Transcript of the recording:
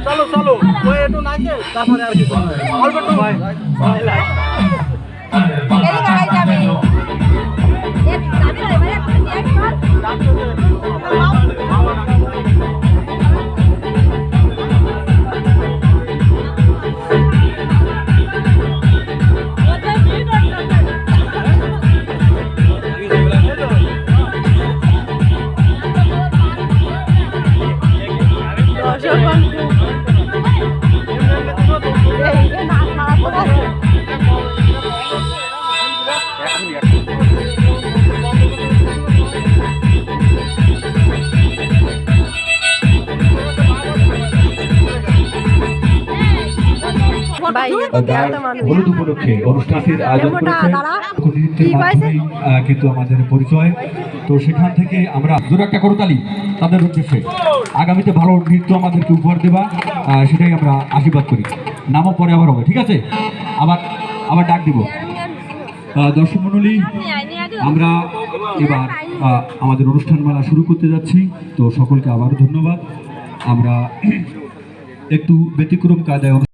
চলো চলো ওই একটু নাচে তারপরে আর কি অল্প একটু ভাই হলুদ উপলক্ষে অনুষ্ঠানটির আয়োজন করেছে প্রতিনিধিত্বের মাধ্যমেই কিন্তু আমাদের পরিচয়। তো সেখান থেকে আমরা জোর একটা করতালি তাদের উদ্দেশ্যে আগামীতে ভালো নৃত্য আমাদেরকে উপহার দেবা, সেটাই আমরা আশীর্বাদ করি। নামও পরে আবার হবে, ঠিক আছে? আবার আবার ডাক দিব। দর্শক মণ্ডলী, আমরা এবার আমাদের অনুষ্ঠানমালা শুরু করতে যাচ্ছি। তো সকলকে আবার ধন্যবাদ। আমরা একটু ব্যতিক্রম কায়দায়